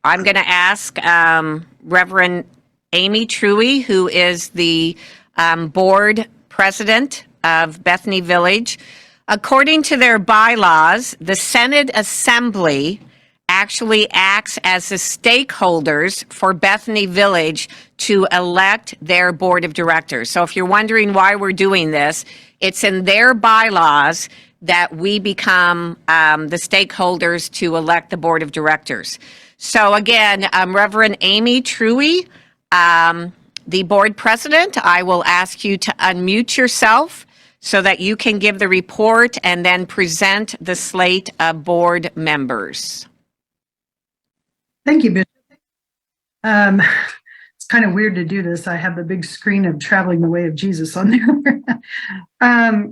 I'm going to ask Reverend Amy Truey, who is the board president of Bethany Village. According to their bylaws, the Senate Assembly actually acts as the stakeholders for Bethany Village to elect their board of directors. So if you're wondering why we're doing this, it's in their bylaws that we become the stakeholders to elect the board of directors. So again, Reverend Amy Truey, the board president, I will ask you to unmute yourself so that you can give the report and then present the slate of board members. Thank you, Bishop. It's kind of weird to do this. I have the big screen of Traveling the Way of Jesus on there.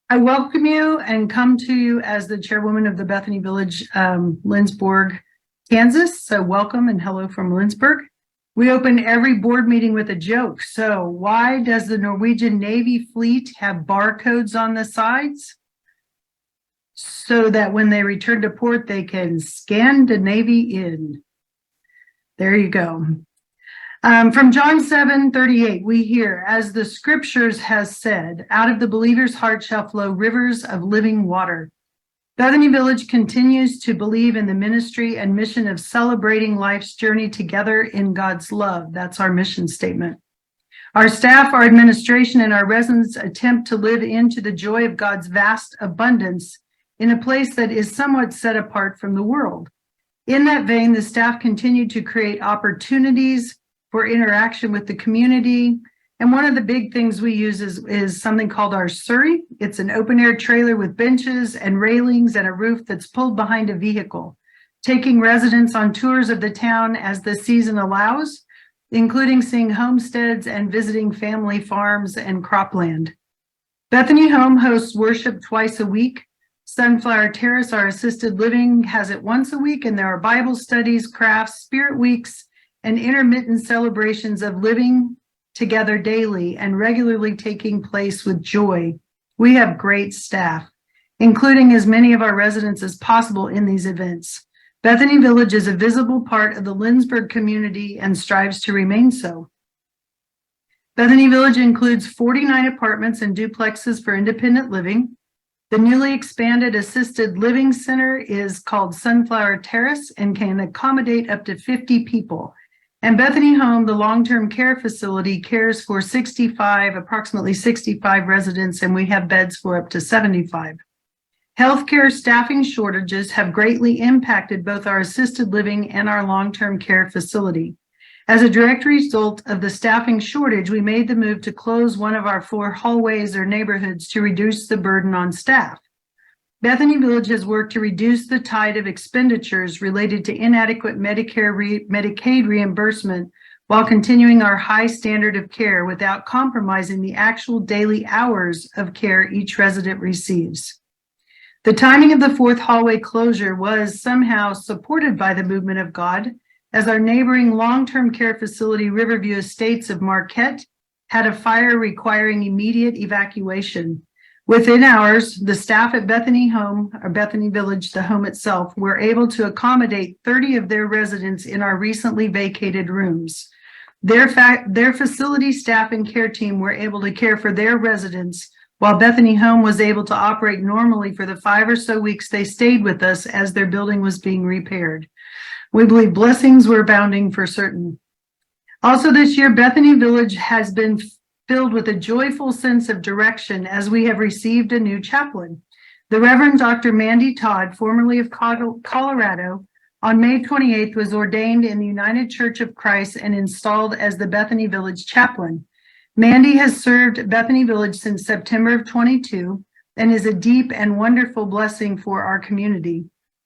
I welcome you and come to you as the chairwoman of the Bethany Village, Lindsborg, Kansas. So welcome and hello from Lindsborg. We open every board meeting with a joke. So why does the Norwegian Navy fleet have barcodes on the sides? So that when they return to port, they can scan the Navy in. There you go. From John 7:38, we hear, as the scriptures has said, out of the believer's heart shall flow rivers of living water. Bethany Village continues to believe in the ministry and mission of celebrating life's journey together in God's love. That's our mission statement. Our staff, our administration, and our residents attempt to live into the joy of God's vast abundance in a place that is somewhat set apart from the world. In that vein, the staff continue to create opportunities for interaction with the community. And one of the big things we use is something called our surrey. It's an open air trailer with benches and railings and a roof that's pulled behind a vehicle, taking residents on tours of the town as the season allows, including seeing homesteads and visiting family farms and cropland. Bethany Home hosts worship twice a week. Sunflower Terrace, our assisted living, has it once a week, and there are Bible studies, crafts, spirit weeks, and intermittent celebrations of living together daily and regularly taking place with joy. We have great staff, including as many of our residents as possible in these events. Bethany Village is a visible part of the Lindsborg community and strives to remain so. Bethany Village includes 49 apartments and duplexes for independent living. The newly expanded assisted living center is called Sunflower Terrace and can accommodate up to 50 people. And Bethany Home, the long-term care facility, cares for approximately 65 residents, and we have beds for up to 75. Healthcare staffing shortages have greatly impacted both our assisted living and our long-term care facility. As a direct result of the staffing shortage, we made the move to close one of our 4 hallways or neighborhoods to reduce the burden on staff. Bethany Village has worked to reduce the tide of expenditures related to inadequate Medicaid reimbursement while continuing our high standard of care without compromising the actual daily hours of care each resident receives. The timing of the 4th hallway closure was somehow supported by the movement of God, as our neighboring long-term care facility, Riverview Estates of Marquette, had a fire requiring immediate evacuation. Within hours, the staff at Bethany Home, or Bethany Village, the home itself, were able to accommodate 30 of their residents in our recently vacated rooms. Their facility staff and care team were able to care for their residents, while Bethany Home was able to operate normally for the 5 or so weeks they stayed with us as their building was being repaired. We believe blessings were abounding for certain. Also this year, Bethany Village has been filled with a joyful sense of direction as we have received a new chaplain. The Reverend Dr. Mandy Todd, formerly of Colorado, on May 28th was ordained in the United Church of Christ and installed as the Bethany Village chaplain. Mandy has served Bethany Village since September of 22 and is a deep and wonderful blessing for our community.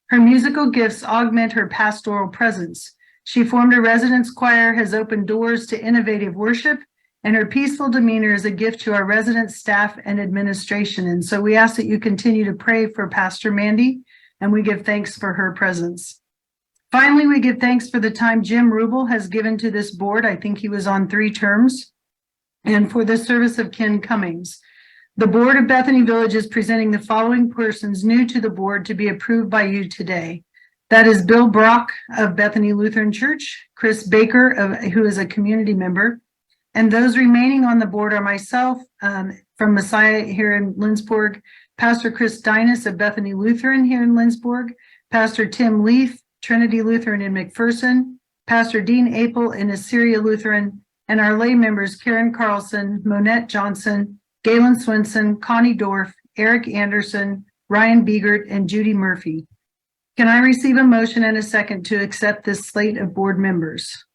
Her musical gifts augment her pastoral presence. She formed a residence choir, has opened doors to innovative worship, and her peaceful demeanor is a gift to our resident staff and administration. And so we ask that you continue to pray for Pastor Mandy, and we give thanks for her presence. Finally, we give thanks for the time Jim Rubel has given to this board. I think he was on 3 terms, and for the service of Ken Cummings. The board of Bethany Village is presenting the following persons new to the board to be approved by you today. That is Bill Brock of Bethany Lutheran Church, Chris Baker, who is a community member. And those remaining on the board are myself from Messiah here in Lindsborg, Pastor Chris Dinas of Bethany Lutheran here in Lindsborg, Pastor Tim Leaf, Trinity Lutheran in McPherson, Pastor Dean Apel in Assyria Lutheran, and our lay members Karen Carlson, Monette Johnson, Galen Swinson, Connie Dorff, Eric Anderson, Ryan Biegert, and Judy Murphy. Can I receive a motion and a second to accept this slate of board members?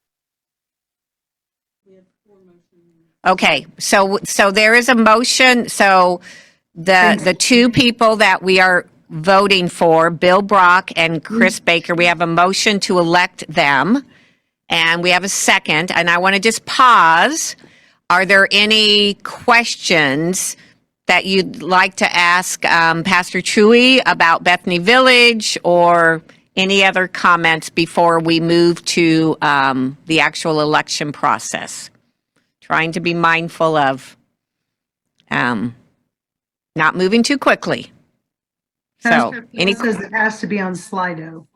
Okay, so there is a motion. So the two people that we are voting for, Bill Brock and Chris Baker, we have a motion to elect them, and we have a second. And I want to just pause. Are there any questions that you'd like to ask Pastor Chewy about Bethany Village, or any other comments before we move to the actual election process? Trying to be mindful of not moving too quickly. Pastor says it has to be on Slido.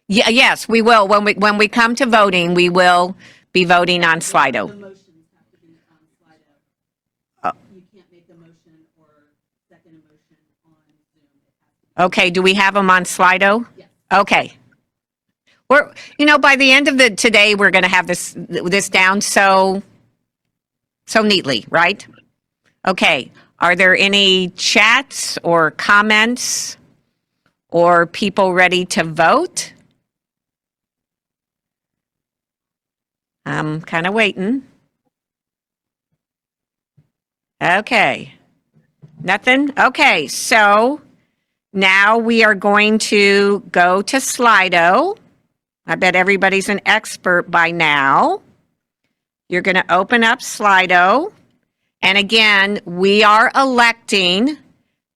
Yeah, yes, we will. When we come to voting, we will be voting on Slido. The motions have to be on Slido. You can't make a motion or second a motion on Zoom. Okay, do we have them on Slido? Yes. Okay. By the end of today, we're going to have this down so neatly, right? Okay. Are there any chats or comments or people ready to vote? I'm kind of waiting. Okay. Nothing? Okay. So now we are going to go to Slido. I bet everybody's an expert by now. You're going to open up Slido. And again, we are electing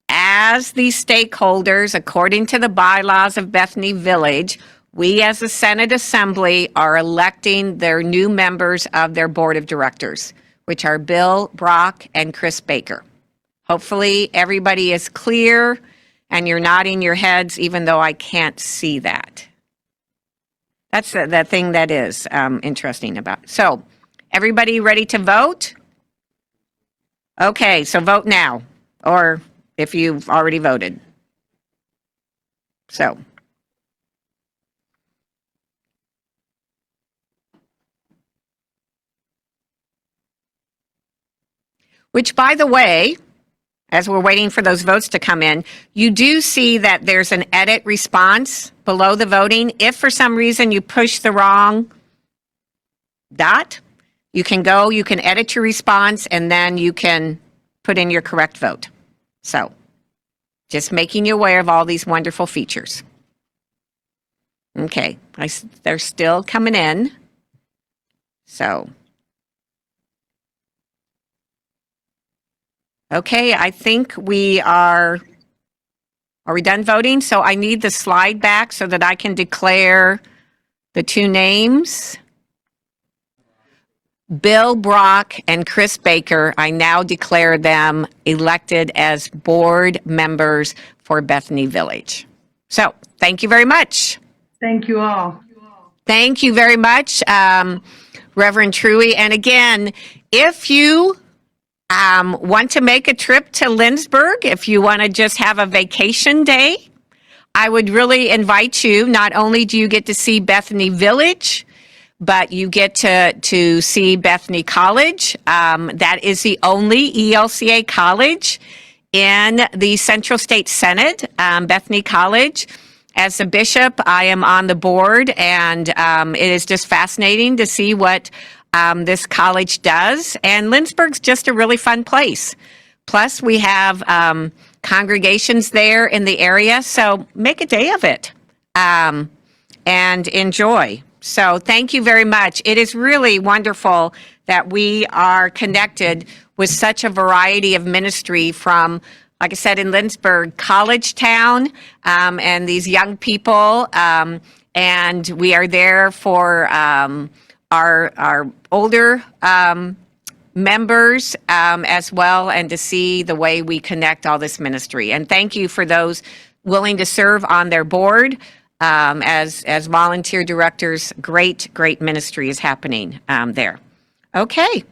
as the stakeholders, according to the bylaws of Bethany Village, we as the Senate Assembly are electing their new members of their board of directors, which are Bill Brock and Chris Baker. Hopefully everybody is clear and you're nodding your heads, even though I can't see that. That's the thing that is interesting about it. So everybody ready to vote? Okay, so vote now, or if you've already voted. So. Which, by the way, as we're waiting for those votes to come in, you do see that there's an edit response below the voting. If for some reason you push the wrong dot, you can edit your response, and then you can put in your correct vote. So, just making you aware of all these wonderful features. Okay, they're still coming in. So. Okay, I think we are we done voting? So I need the slide back so that I can declare the two names. Bill Brock and Chris Baker, I now declare them elected as board members for Bethany Village. So thank you very much. Thank you all. Thank you very much, Reverend Truey. And again, if you want to make a trip to Lindsborg, if you want to just have a vacation day, I would really invite you. Not only do you get to see Bethany Village, but you get to see Bethany College. That is the only ELCA college in the Central State Senate, Bethany College. As a bishop, I am on the board, and it is just fascinating to see what this college does. And Lindsborg's just a really fun place. Plus, we have congregations there in the area, so make a day of it and enjoy. So thank you very much. It is really wonderful that we are connected with such a variety of ministry from, like I said, in Lindsborg, college town, and these young people. And we are there for our older members as well, and to see the way we connect all this ministry. And thank you for those willing to serve on their board. as volunteer directors. Great ministry is happening there. Okay.